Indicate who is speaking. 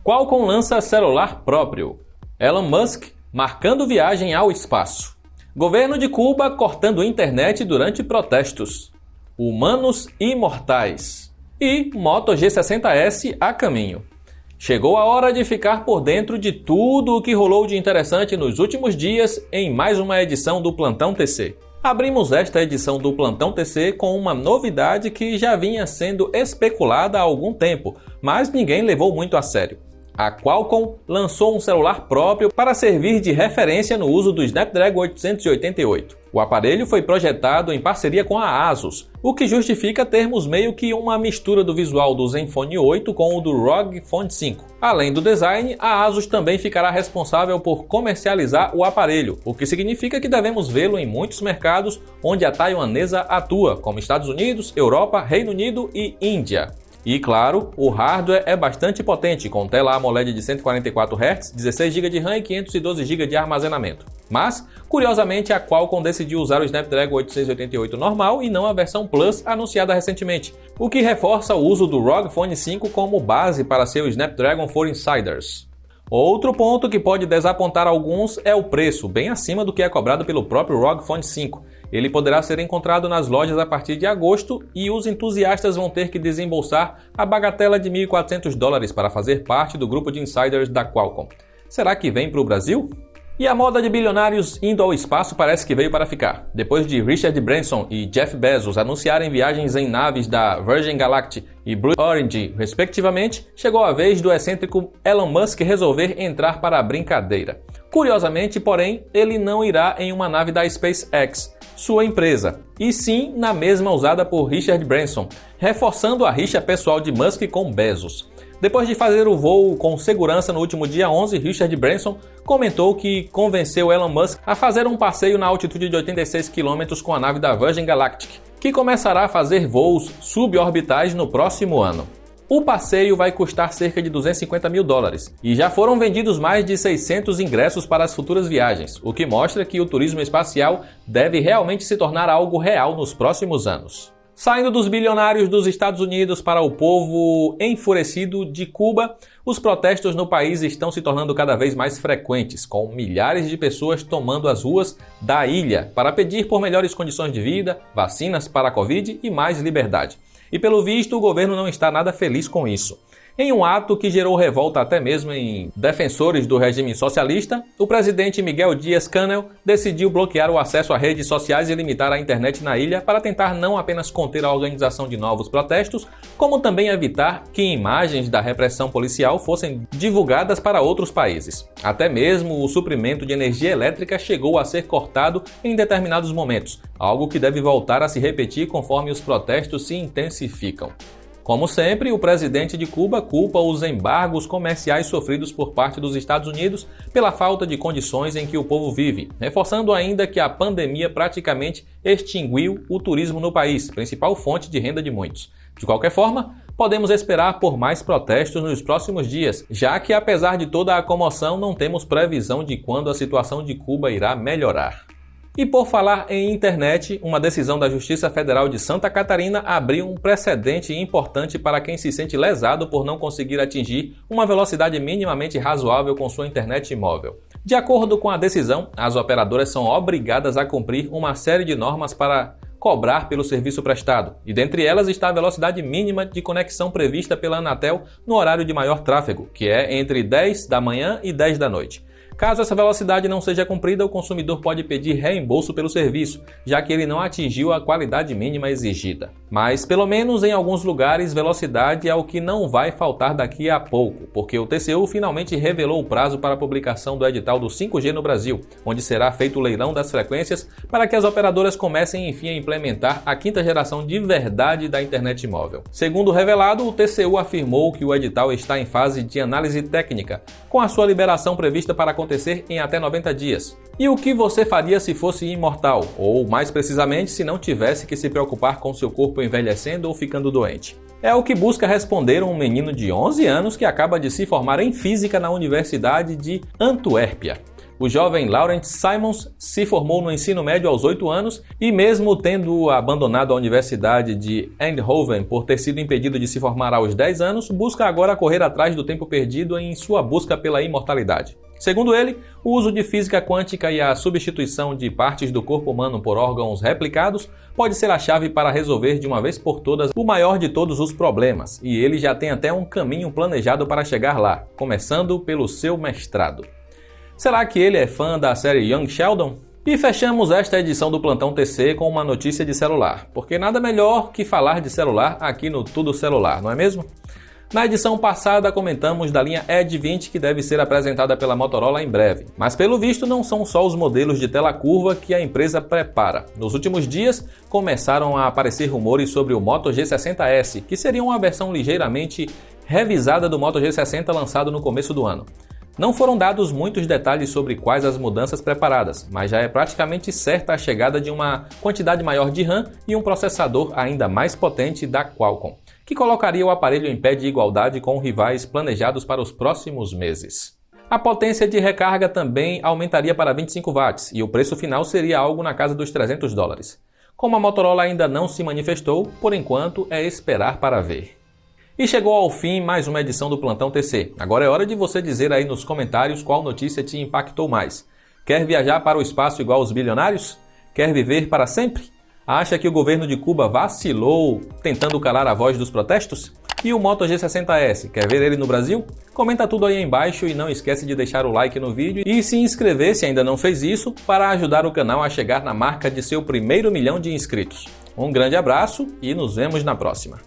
Speaker 1: Qualcomm lança celular próprio. Elon Musk marcando viagem ao espaço. Governo de Cuba cortando internet durante protestos. Humanos imortais. E Moto G60S a caminho. Chegou a hora de ficar por dentro de tudo o que rolou de interessante nos últimos dias em mais uma edição do Plantão TC. Abrimos esta edição do Plantão TC com uma novidade que já vinha sendo especulada há algum tempo, mas ninguém levou muito a sério. A Qualcomm lançou um celular próprio para servir de referência no uso do Snapdragon 888. O aparelho foi projetado em parceria com a ASUS, o que justifica termos meio que uma mistura do visual do Zenfone 8 com o do ROG Phone 5. Além do design, a ASUS também ficará responsável por comercializar o aparelho, o que significa que devemos vê-lo em muitos mercados onde a taiwanesa atua, como Estados Unidos, Europa, Reino Unido e Índia. E claro, o hardware é bastante potente, com tela AMOLED de 144 Hz, 16 GB de RAM e 512 GB de armazenamento. Mas, curiosamente, a Qualcomm decidiu usar o Snapdragon 888 normal e não a versão Plus anunciada recentemente, o que reforça o uso do ROG Phone 5 como base para seu Snapdragon 4 Insiders. Outro ponto que pode desapontar alguns é o preço, bem acima do que é cobrado pelo próprio ROG Phone 5. Ele poderá ser encontrado nas lojas a partir de agosto e os entusiastas vão ter que desembolsar a bagatela de $1.400 para fazer parte do grupo de insiders da Qualcomm. Será que vem para o Brasil? E a moda de bilionários indo ao espaço parece que veio para ficar. Depois de Richard Branson e Jeff Bezos anunciarem viagens em naves da Virgin Galactic e Blue Origin, respectivamente, chegou a vez do excêntrico Elon Musk resolver entrar para a brincadeira. Curiosamente, porém, ele não irá em uma nave da SpaceX, sua empresa, e sim na mesma usada por Richard Branson, reforçando a rixa pessoal de Musk com Bezos. Depois de fazer o voo com segurança no último dia 11, Richard Branson comentou que convenceu Elon Musk a fazer um passeio na altitude de 86 km com a nave da Virgin Galactic, que começará a fazer voos suborbitais no próximo ano. O passeio vai custar cerca de $250 mil e já foram vendidos mais de 600 ingressos para as futuras viagens, o que mostra que o turismo espacial deve realmente se tornar algo real nos próximos anos. Saindo dos bilionários dos Estados Unidos para o povo enfurecido de Cuba, os protestos no país estão se tornando cada vez mais frequentes, com milhares de pessoas tomando as ruas da ilha para pedir por melhores condições de vida, vacinas para a Covid e mais liberdade. E pelo visto, o governo não está nada feliz com isso. Em um ato que gerou revolta até mesmo em defensores do regime socialista, o presidente Miguel Díaz-Canel decidiu bloquear o acesso a redes sociais e limitar a internet na ilha para tentar não apenas conter a organização de novos protestos, como também evitar que imagens da repressão policial fossem divulgadas para outros países. Até mesmo o suprimento de energia elétrica chegou a ser cortado em determinados momentos, algo que deve voltar a se repetir conforme os protestos se intensificam. Como sempre, o presidente de Cuba culpa os embargos comerciais sofridos por parte dos Estados Unidos pela falta de condições em que o povo vive, reforçando ainda que a pandemia praticamente extinguiu o turismo no país, principal fonte de renda de muitos. De qualquer forma, podemos esperar por mais protestos nos próximos dias, já que apesar de toda a comoção, não temos previsão de quando a situação de Cuba irá melhorar. E por falar em internet, uma decisão da Justiça Federal de Santa Catarina abriu um precedente importante para quem se sente lesado por não conseguir atingir uma velocidade minimamente razoável com sua internet móvel. De acordo com a decisão, as operadoras são obrigadas a cumprir uma série de normas para cobrar pelo serviço prestado, e dentre elas está a velocidade mínima de conexão prevista pela Anatel no horário de maior tráfego, que é entre 10 da manhã e 10 da noite. Caso essa velocidade não seja cumprida, o consumidor pode pedir reembolso pelo serviço, já que ele não atingiu a qualidade mínima exigida. Mas, pelo menos em alguns lugares, velocidade é o que não vai faltar daqui a pouco, porque o TCU finalmente revelou o prazo para a publicação do edital do 5G no Brasil, onde será feito o leilão das frequências para que as operadoras comecem enfim a implementar a quinta geração de verdade da internet móvel. Segundo revelado, o TCU afirmou que o edital está em fase de análise técnica, com a sua liberação prevista para acontecer em até 90 dias. E o que você faria se fosse imortal? Ou, mais precisamente, se não tivesse que se preocupar com seu corpo envelhecendo ou ficando doente? É o que busca responder um menino de 11 anos que acaba de se formar em Física na Universidade de Antuérpia. O jovem Lawrence Simons se formou no ensino médio aos 8 anos e, mesmo tendo abandonado a Universidade de Eindhoven por ter sido impedido de se formar aos 10 anos, busca agora correr atrás do tempo perdido em sua busca pela imortalidade. Segundo ele, o uso de física quântica e a substituição de partes do corpo humano por órgãos replicados pode ser a chave para resolver de uma vez por todas o maior de todos os problemas, e ele já tem até um caminho planejado para chegar lá, começando pelo seu mestrado. Será que ele é fã da série Young Sheldon? E fechamos esta edição do Plantão TC com uma notícia de celular, porque nada melhor que falar de celular aqui no Tudo Celular, não é mesmo? Na edição passada comentamos da linha Edge 20 que deve ser apresentada pela Motorola em breve, mas pelo visto não são só os modelos de tela curva que a empresa prepara. Nos últimos dias começaram a aparecer rumores sobre o Moto G60S, que seria uma versão ligeiramente revisada do Moto G60 lançado no começo do ano. Não foram dados muitos detalhes sobre quais as mudanças preparadas, mas já é praticamente certa a chegada de uma quantidade maior de RAM e um processador ainda mais potente da Qualcomm, que colocaria o aparelho em pé de igualdade com rivais planejados para os próximos meses. A potência de recarga também aumentaria para 25 watts e o preço final seria algo na casa dos $300. Como a Motorola ainda não se manifestou, por enquanto é esperar para ver. E chegou ao fim mais uma edição do Plantão TC. Agora é hora de você dizer aí nos comentários qual notícia te impactou mais. Quer viajar para o espaço igual os bilionários? Quer viver para sempre? Acha que o governo de Cuba vacilou tentando calar a voz dos protestos? E o Moto G60S, quer ver ele no Brasil? Comenta tudo aí embaixo e não esquece de deixar o like no vídeo e se inscrever se ainda não fez isso para ajudar o canal a chegar na marca de seu primeiro 1 milhão de inscritos. Um grande abraço e nos vemos na próxima.